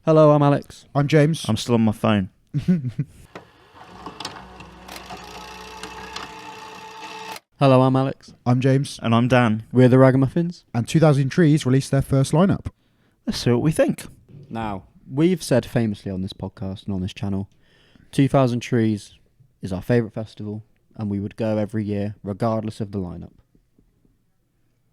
Hello, I'm Alex. I'm James. I'm still on my phone. Hello, I'm Alex. I'm James. And I'm Dan. We're the Ragamuffins. And 2000 Trees released their first lineup. Let's see what we think. Now, we've said famously on this podcast and on this channel, 2000 Trees is our favourite festival, and we would go every year, regardless of the lineup.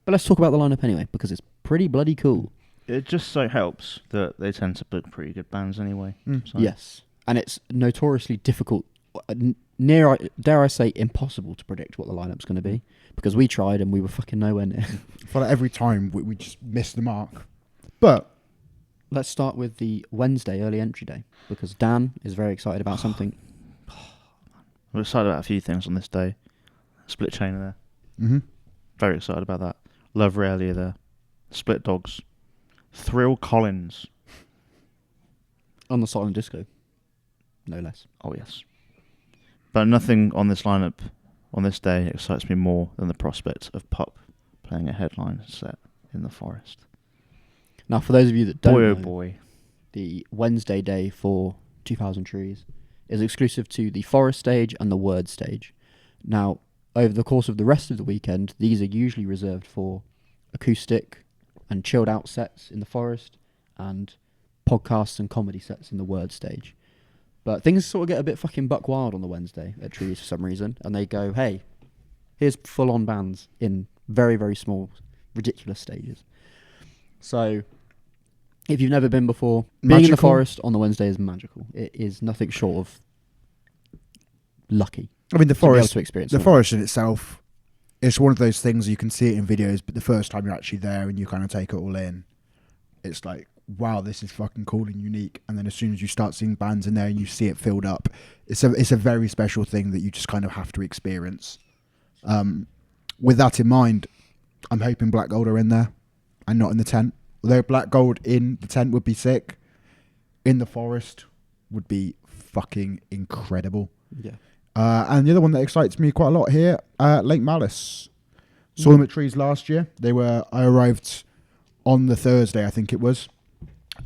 But let's talk about the lineup anyway, because it's pretty bloody cool. It just so helps that they tend to book pretty good bands anyway. So. Yes, and it's notoriously difficult, dare I say, impossible to predict what the lineup's going to be, because we tried and we were fucking nowhere near. I feel like every time we just missed the mark. But let's start with the Wednesday early entry day, because Dan is very excited about something. I'm excited about a few things on this day. Split Chain there. Mm-hmm. Very excited about that. Love Rarely there. Split Dogs. Thrill Collins. On the Silent Disco, no less. Oh, yes. But nothing on this lineup on this day excites me more than the prospect of Pup playing a headline set in the Forest. Now, for those of you that don't know, Boy. the Wednesday day for 2000 Trees is exclusive to the Forest stage and the Word stage. Now, over the course of the rest of the weekend, these are usually reserved for acoustic and chilled out sets in the Forest and podcasts and comedy sets in the Word stage. But things sort of get a bit fucking buck wild on the Wednesday at Trees for some reason, and they go, hey, here's full-on bands in very, very small, ridiculous stages. So, if you've never been before, being in the Forest on the Wednesday is magical. It is nothing short of lucky. I mean, the Forest, to experience the Forest in itself, it's one of those things you can see it in videos, but the first time you're actually there and you kind of take it all in, it's like, wow, this is fucking cool and unique. And then as soon as you start seeing bands in there and you see it filled up, it's a very special thing that you just kind of have to experience. With that in mind, I'm hoping Black Gold are in there and not in the tent. Although Black Gold in the tent would be sick, in the Forest would be fucking incredible. Yeah. And the other one that excites me quite a lot here, Lake Malice. Saw them at Trees last year. I arrived on the Thursday, I think it was.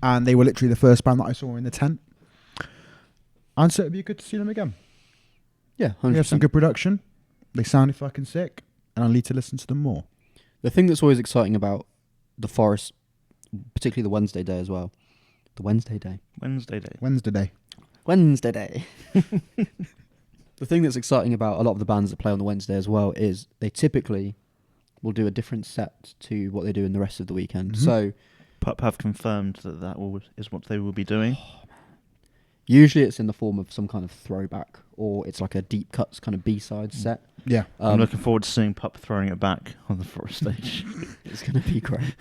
And they were literally the first band that I saw in the tent. And so it'd be good to see them again. Yeah, 100%. They have some good production. They sounded fucking sick. And I need to listen to them more. The thing that's always exciting about the Forest, particularly the Wednesday day as well. The Wednesday day. Wednesday day. Wednesday day. The thing that's exciting about a lot of the bands that play on the Wednesday as well is they typically will do a different set to what they do in the rest of the weekend. Mm-hmm. So Pup have confirmed that is what they will be doing. Usually it's in the form of some kind of throwback, or it's like a deep cuts kind of B-side set. Yeah. I'm looking forward to seeing Pup throwing it back on the Forest stage. It's going to be great.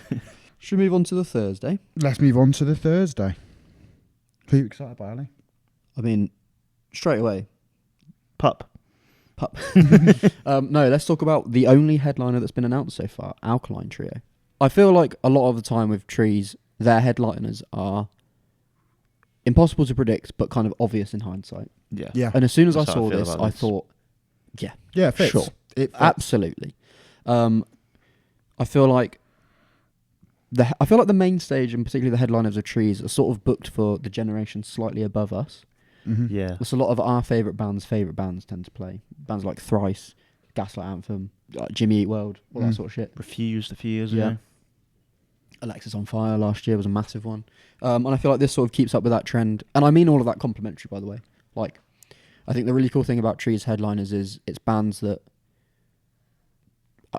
Should we move on to the Thursday? Let's move on to the Thursday. Who are you excited by, Ali? I mean, straight away, Pup. No, let's talk about the only headliner that's been announced so far, Alkaline Trio. I feel like a lot of the time with Trees, their headliners are impossible to predict, but kind of obvious in hindsight. Yeah. And as soon as That's I how I saw feel this, about I this. thought, yeah, Yeah, it fits. sure, It fits. absolutely. I feel like the main stage and particularly the headliners of Trees are sort of booked for the generation slightly above us. Mm-hmm. Yeah. That's a lot of our favourite bands tend to play. Bands like Thrice, Gaslight Anthem, Jimmy Eat World, all that sort of shit. Refused a few years ago. Alexis on Fire last year was a massive one. And I feel like this sort of keeps up with that trend. And I mean all of that complimentary, by the way. Like, I think the really cool thing about Trees headliners is it's bands that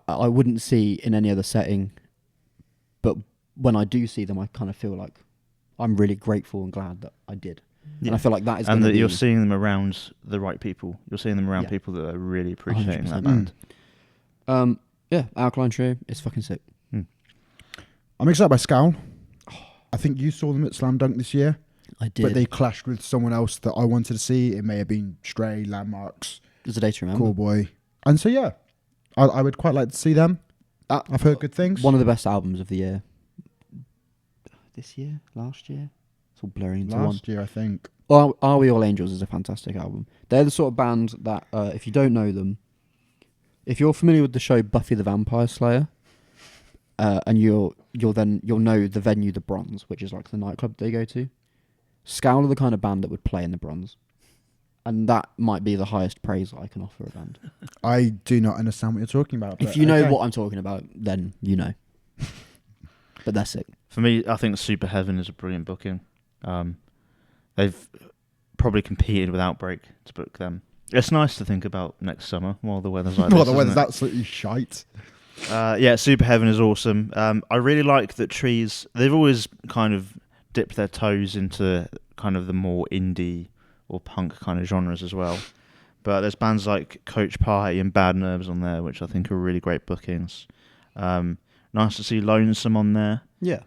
I wouldn't see in any other setting. But when I do see them, I kind of feel like I'm really grateful and glad that I did. Yeah. And I feel like that is and that you're seeing them around the right people. You're seeing them around people that are really appreciating 100%. that band. Yeah, Alkaline Trio, it's fucking sick. I'm excited by Scowl. I think you saw them at Slam Dunk this year. I did. But they clashed with someone else that I wanted to see. It may have been Stray, Landmarks, There's a day to remember. Callboy. And so, yeah, I would quite like to see them. I've heard good things. One of the best albums of the year. This year? Last year? It's all blurring into one. Last year, I think. Are We All Angels is a fantastic album. They're the sort of band that, if you don't know them, if you're familiar with the show Buffy the Vampire Slayer, and you'll know the venue, the Bronze, which is like the nightclub they go to. Scowl are the kind of band that would play in the Bronze. And that might be the highest praise I can offer a band. I do not understand what you're talking about. If you know what I'm talking about, then you know. But they're sick. For me, I think Super Heaven is a brilliant booking. They've probably competed with Outbreak to book them. It's nice to think about next summer while the weather's like this. Well, the weather's isn't it? absolutely shite. Yeah, Super Heaven is awesome. I really like that Trees. They've always kind of dipped their toes into kind of the more indie or punk kind of genres as well. But there's bands like Coach Party and Bad Nerves on there, which I think are really great bookings. Nice to see Lonesome on there. Yeah.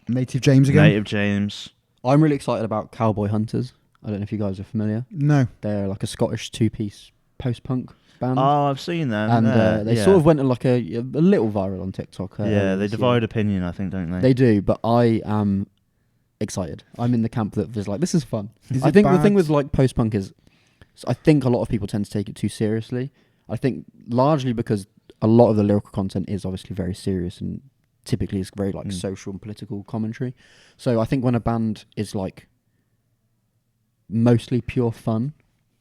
Native James again? Native James. I'm really excited about Cowboy Hunters. I don't know if you guys are familiar. No. They're like a Scottish two-piece post-punk band. Oh, I've seen them. And they sort of went like a little viral on TikTok. Yeah, they divide opinion, I think, don't they? They do, but I am excited. I'm in the camp that is like, this is fun. Is I it think the bad? thing with like post-punk is, I think a lot of people tend to take it too seriously. I think largely because a lot of the lyrical content is obviously very serious and typically it's very like social and political commentary. So I think when a band is like mostly pure fun,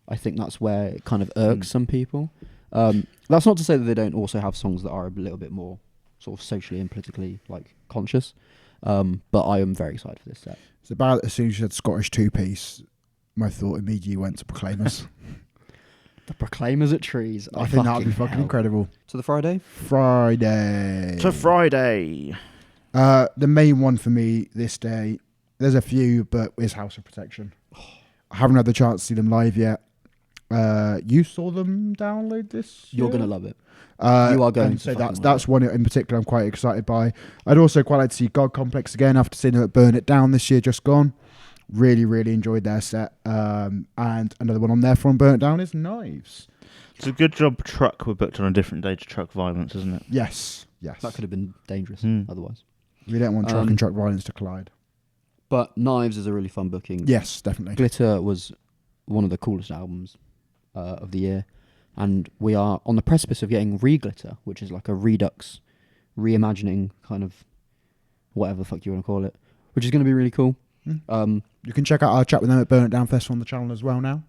I think that's where it kind of irks some people. That's not to say that they don't also have songs that are a little bit more sort of socially and politically like conscious. But I am very excited for this set. It's about as soon as you said Scottish two-piece, my thought immediately went to Proclaimers. The Proclaimers at Trees. I think that would be fucking incredible. To the Friday? Friday. To Friday. The main one for me this day, there's a few, but is House of Protection. I haven't had the chance to see them live yet. You saw them download this year? You're going to love it. You are going to so fucking that's one in particular I'm quite excited by. I'd also quite like to see God Complex again after seeing them at Burn It Down this year, just gone. Really, really enjoyed their set. And another one on there from Burn It Down is Knives. It's a good job Truck were booked on a different day to Truck Violence, isn't it? Yes. That could have been dangerous otherwise. We don't want Truck and Truck Violence to collide. But Knives is a really fun booking. Yes, definitely. Glitter was one of the coolest albums of the year. And we are on the precipice of getting Re-Glitter, which is like a Redux reimagining kind of whatever the fuck you want to call it, which is going to be really cool. You can check out our chat with them at Burn It Down Festival on the channel as well now.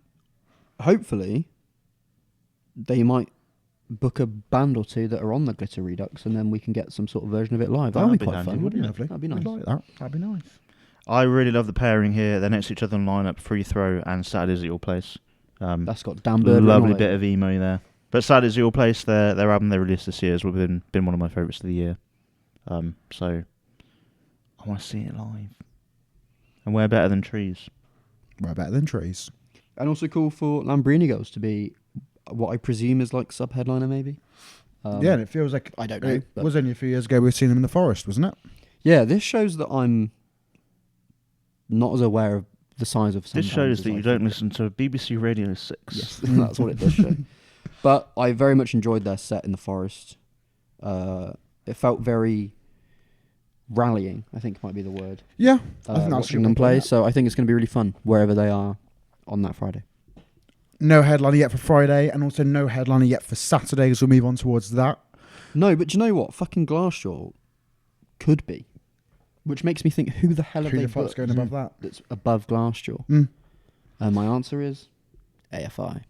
Hopefully, they might book a band or two that are on the Glitter Redux, and then we can get some sort of version of it live. That would be quite handy, fun. wouldn't it? Lovely. That'd be nice. I'd like that. That'd be nice. I really love the pairing here. They're next to each other in lineup, Free Throw and Saturdays at Your Place. That's got Dan Bird. Lovely bit of emo there. But Saturdays at Your Place, their album they released this year has been one of my favourites of the year. So I want to see it live. And we're better than Trees. We're better than Trees. And also cool for Lambrini Girls to be what I presume is like sub-headliner maybe. Yeah, and it feels like I don't know. it But was only a few years ago we were seeing them in the forest, wasn't it? yeah, this shows that I'm not as aware of the size of some This shows bands that as you I don't think. listen to BBC Radio 6. Yes, that's what it does show. But I very much enjoyed their set in the forest. It felt very rallying, I think might be the word. Yeah, I think that's watching them play. So I think it's going to be really fun wherever they are on that Friday. No headliner yet for Friday, and also no headliner yet for Saturday, as we'll move on towards that. No, but do you know what? Fucking Glassjaw could be. Which makes me think, who the hell have Who they the fuck's booked going above that? that's above Glassjaw? And my answer is AFI.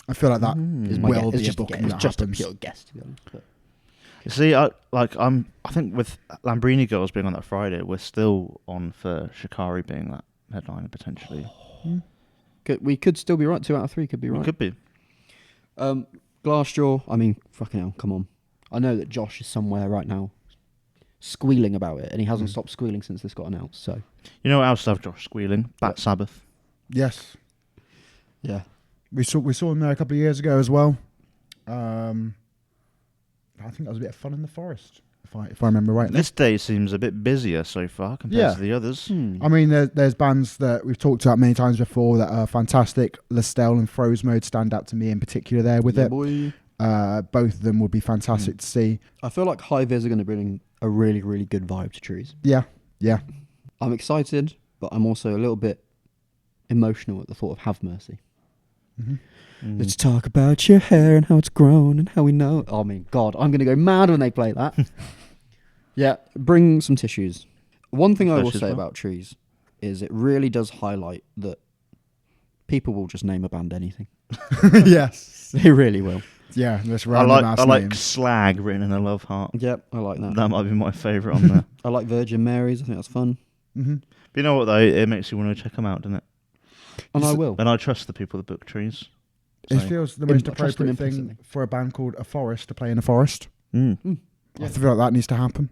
I feel like that Is my will guess. be It's a just, booking it's that just a happens. pure guess, to be honest. But You see, I think with Lambrini Girls being on that Friday, we're still on for Shikari being that headliner potentially. we could still be right. 2 out of 3 could be We right. could be. Glassjaw, I mean, fucking hell, come on. I know that Josh is somewhere right now squealing about it, and he hasn't stopped squealing since this got announced, so. You know what else have Josh squealing? Bat Sabbath. Yes, Yeah. we saw him there a couple of years ago as well. I think that was a bit of fun in the forest, if I remember rightly. This day seems a bit busier so far compared to the others. I mean, there's bands that we've talked about many times before that are fantastic. Lestel and Froze Mode stand out to me in particular there with Yeah, it. boy. Both of them would be fantastic to see. I feel like High Vis are going to bring a really, really good vibe to Trees. Yeah. I'm excited, but I'm also a little bit emotional at the thought of Have Mercy. Let's talk about your hair and how it's grown and how we know. Oh, my God, I'm going to go mad when they play that. Yeah, bring some tissues. One thing I will Flesh as say well. about Trees is it really does highlight that people will just name a band anything. Yes. They really will. Yeah, that's I random ass like names. slag written in a love heart. Yep, I like that. That might be my favourite on there. I like Virgin Marys. I think that's fun. Mm-hmm. But you know what though? It makes you want to check them out, doesn't it? And I will. And I trust the people that book Trees. It So- feels the I most trust them appropriate thing implicitly. for a band called A Forest to play in a forest. Mm. I feel like that needs to happen.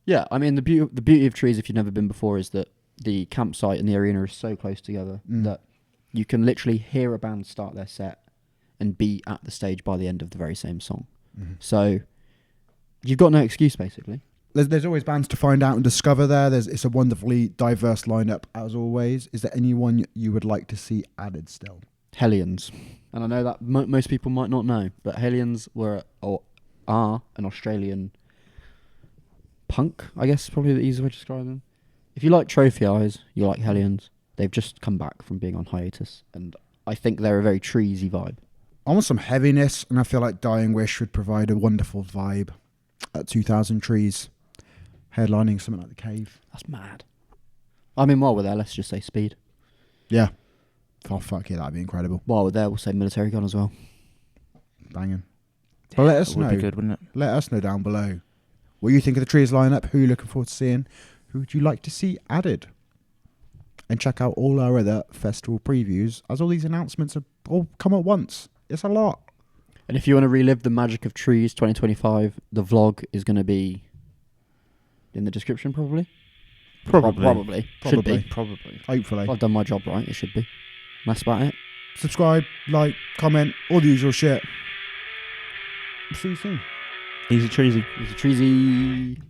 Yeah, I mean the beauty of Trees, if you've never been before, is that the campsite and the arena are so close together that you can literally hear a band start their set and be at the stage by the end of the very same song. Mm-hmm. So you've got no excuse, basically. There's always bands to find out and discover there. It's a wonderfully diverse lineup, as always. Is there anyone you would like to see added still? Hellions. And I know that most people might not know, but Hellions were or are an Australian punk, I guess, probably the easiest way to describe them. If you like Trophy Eyes, you like Hellions. They've just come back from being on hiatus, and I think they're a very Treesy vibe. I want some heaviness, and I feel like Dying Wish would provide a wonderful vibe at 2,000 Trees, headlining something like The Cave. That's mad. I mean, while we're there, let's just say Speed. Yeah. Oh, fuck yeah, that'd be incredible. While we're there, we'll say Military Gun as well. Banging. But let us That would know. be good, wouldn't it? Let us know down below what you think of the Trees lineup, who you're looking forward to seeing, who would you like to see added. And check out all our other festival previews, as all these announcements have all come at once. It's a lot. And if you want to relive the magic of Trees 2025, the vlog is going to be in the description, probably. Probably. Should be. Probably. Hopefully. I've done my job right. It should be. That's about it. Subscribe, like, comment, all the usual shit. See you soon. Easy Treesy. It's a Treesy.